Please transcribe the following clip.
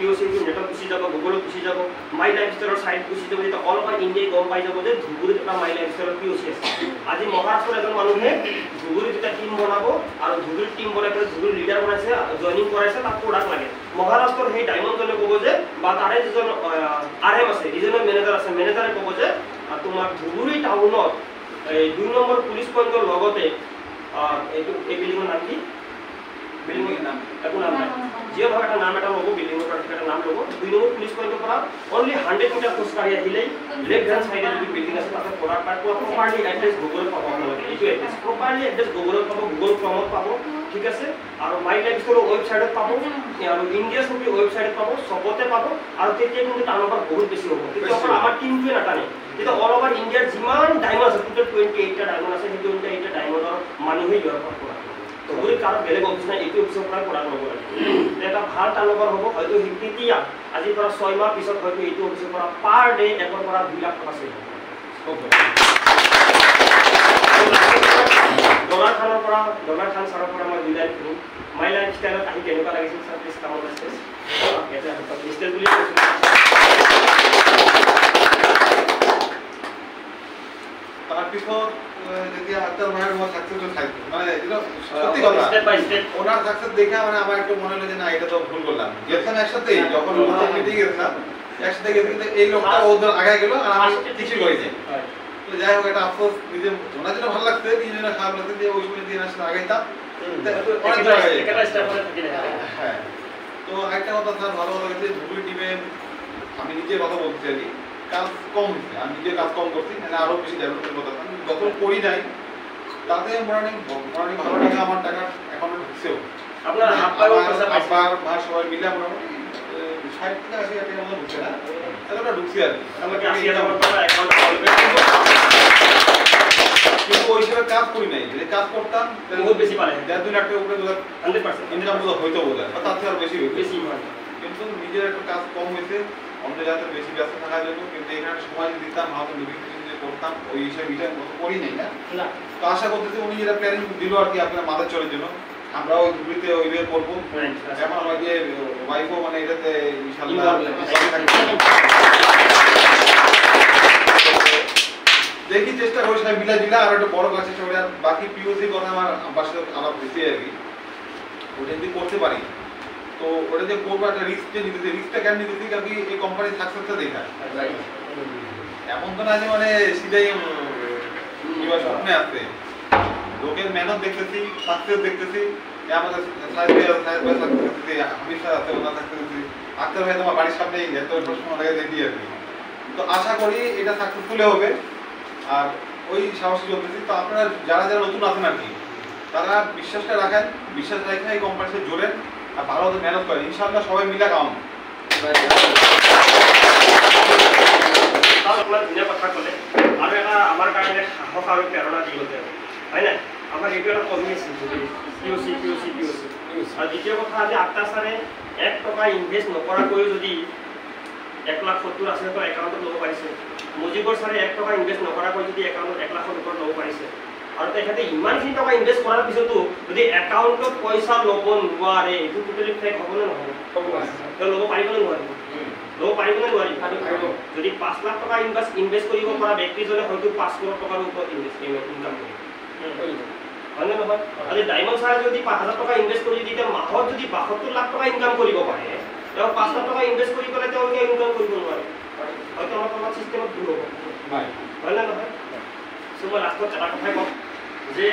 POC টো নেটত গুচি যাব, গুগলত গুচি যাব, মাই লাইফষ্টাইলৰ সাইট গুচি যাব, এটা অল ওভাৰ ইণ্ডিয়াই গম পাই যাব যে ধুবুৰীত এটা মাই লাইফষ্টাইলৰ POC আছে। আজি মহাৰাষ্ট্ৰৰ এজন মানুহে ধুবুৰীত এটা টিম বনাব আৰু ধুবুৰীত টিম বনাই পেলাই ধুবুৰীৰ লিডাৰ বনাইছে, জইনিং কৰাইছে, তাক প্ৰডাক্ট লাগে। মহাৰাষ্ট্ৰৰ সেই ডায়মণ্ডজনে ক'ব যে বা তাৰে যিজন RM আছে, ৰিজনেল মেনেজাৰ আছে, মেনেজাৰে ক'ব যে তোমাৰ ধুবুৰী টাউনত এই 2 নম্বৰ পুলিচ পইণ্টৰ লগতে এইটো এই বিল্ডিঙৰ নাম কি? বিল্ডিঙৰ নাম একো নাম নাই, যিয়ে নহয় এটা নাম এটা ল'ব, বিল্ডিঙৰ এটা নাম ল'ব। 2 নম্বৰ পুলিচ পইণ্টৰ পৰা অনলি 100 মিটাৰ খোজকাঢ়ি আহিলেই লেফ্ট হেণ্ড চাইডে যি বিল্ডিং আছে তাতে প্ৰডাক্ট পায়। প্ৰপাৰলি এড্ৰেছ গুগলত পাব আপোনালোকে, এইটো এড্ৰেছ প্ৰপাৰলি এড্ৰেছ গুগলত পাব, গুগল ক্ৰমত পাব, ঠিক আছে। আৰু মাই লাইফষ্টাইলৰ ৱেবছাইটত পাব আৰু ইণ্ডিয়া ছবি ৱেবছাইটত পাব, চবতে পাব। আৰু তেতিয়া কিন্তু টাৰ্ণঅভাৰ বহুত বেছি হ'ব। তেতিয়া অকল আমাৰ টিমটোৱে নাটানে, তেতিয়া অল ওভাৰ ইণ্ডিয়াৰ যিমান ডায়মণ্ড আছে, টোটেল 28টা ডায়মণ্ড আছে, সেই 28টা ডায়মণ্ডৰ মানুহে ইয়াৰ পৰা কৰা ধুবুৰীত কাৰো বেলেগ অফিচ নাই, এইটো অফিচৰ পৰা প্ৰডাক্ট ল'ব লাগে। এটা ভাল টাৰ্ণঅভাৰ হ'ব। হয়তো তেতিয়া আজিৰ পৰা 6 মাহ পিছত হয়তো এইটো অফিচৰ পৰা পাৰ ডে 1 পৰা 2 লাখ টকা চেল হ'ব। ডলাৰ খান ছাৰৰ পৰা মই বিদায় দিওঁ। মাই লাইফষ্টাইলত আহি কেনেকুৱা লাগিছিল sir, please come on stage. Stage বুলি কৈছোঁ। তাৰপিছত যেতিয়া আক্তার ভাইয়ের আমার সাকসেসফুল থাকতো, মানে এটা সত্যি কথা, স্টেপ বাই স্টেপ ওনার সাকসেস দেখে মানে আমার একটু মনে হলো যে না এটা তো ভুল করলাম। গেছিলাম একসাথে, যখন ওনার মিটিং গেছিলাম একসাথে গেছি, কিন্তু এই লোকটা ওদের আগে গেল আর আমার কিছু হয়েছে। তো যাই হোক, একটা আফসোস, নিজে ওনার জন্য ভালো লাগছে, নিজের জন্য খারাপ লাগছে যে ওই সময় দিয়ে আসলে আগাইতাম অনেক জায়গায়। হ্যাঁ, তো একটা কথা স্যার ভালো লাগছে, ধুবুরি টিমে আমি নিজে কথা বলতে চাই, কাজ কম হচ্ছে, আমি নিজে কাজ কম করছি, মানে আরো বেশি ডেভেলপমেন্ট করতে পারি। যখন করি নাই তাতে মর্নিং ভালো টাকা, আমার টাকা এখনো ঢুকছেও। আপনার আব্বার মা সবাই মিলে মোটামুটি 60 থেকে 80 হাজার টাকা মতো ঢুকছে না, তাহলে ঢুকছি আর কি। আমাকে 80,000 টাকা অ্যাকাউন্টে করবে, কিন্তু ওই হিসেবে কাজ করি নাই। যদি কাজ করতাম তাহলে বহুত বেশি পারে, 1.5-2 লাখ টাকা উপরে 100% ইনকাম হয়তো বোধহয়, বা তার থেকে আরো বেশি হইতো। বেশি হয়। কিন্তু নিজের একটা কাজ কম হয়েছে, অন্য জাতের বেশি ব্যস্ত থাকার জন্য। কিন্তু এখানে সময় দিতাম, হয়তো বিভিন্ন কিছু করতাম, ওই হিসাবে বিষয় মতো করি নাই না। তো আশা করতেছি উনি যেটা প্ল্যানিং দিল আর কি আপনার মাথায় চলে জন্য, আমরা ওই ধুবড়িতে ওইভাবে করবো। এখন আমার যে ওয়াইফও মানে এটাতে ইনশাআল্লাহ দেখি চেষ্টা করি সবাই মিলা জিলা আর একটা বড় কাজ চেষ্টা করি। আর বাকি পিওসি কথা আমার আব্বার সাথে আলাপ হয়েছে আর কি, ওটা যদি করতে পারি তো ওটা যে করবো একটা রিস্ক যে নিতেছি, রিস্কটা কেন নিতেছি কারণ কি এই কোম্পানির সাকসেসটা দেখা। এমন তো না যে মানে সিধাই স্বপ্নে আসছে, লোকের মেহনত দেখতেছি, সাকসেস দেখতেছি, আমাদের হামিদ স্যার আছে, ওনার দেখতেছি, আক্তার ভাই তোমার বাড়ির সামনেই এত সবসময় লাগে দেখি আর কি। তো আশা করি এটা সাকসেসফুল হবে আর ওই সাহসী চলতেছি। তো আপনারা যারা যারা নতুন আছেন আর কি, তারা বিশ্বাসটা রাখেন, বিশ্বাস রেখে এই কোম্পানিতে জোড়েন আর ভালো মেহনত করেন, ইনশাআল্লাহ সবাই মিলে কাম। ধুনীয়া কথা ক'লে আৰু এটা আমাৰ কাৰণে সাহস আৰু প্ৰেৰণা দি গ'লে হয় নাই, আমাৰ এইটো এটা কমি আছিল POC। আৰু দ্বিতীয় কথা, আজি আক্তাৰ ছাৰে 1 টকা ইনভেষ্ট নকৰাকৈও যদি 1,70,80,000 একাউণ্টত ল'ব পাৰিছে, মুজিবৰ ছাৰে 1 টকা ইনভেষ্ট নকৰাকৈ যদি একাউণ্টত 1 লাখৰ ওপৰত ল'ব পাৰিছে, আৰু তেখেতে ইমানখিনি টকা ইনভেষ্ট কৰাৰ পিছতো যদি একাউণ্টত পইচা ল'ব নোৱাৰে, এইটো টোটেলি ফেক হ'বনে নহ'ব? তেওঁ ল'ব পাৰিবনে নোৱাৰিব? ল'ব পাৰিবনে নোৱাৰিব? যদি 5 লাখ টকা ইনভেষ্ট কৰিব পৰা ব্যক্তিজনে হয়তো 5 কোটি টকাৰ ওপৰত ইনকাম কৰিব, হয়নে নহয়? আজি ডায়মণ্ড ছাৰে যদি 5,000 টকা ইনভেষ্ট কৰি যদি মাহত যদি 72 লাখ টকা ইনকাম কৰিব পাৰে, তেওঁ 5 লাখ টকা ইনভেষ্ট কৰি পেলাই তেওঁ ইনকাম কৰিব নোৱাৰে, হয়তো আমাৰ চিষ্টেমত ভুল হ'ব, হয়নে নহয়? চ' মই লাষ্টত এটা কথাই কম যে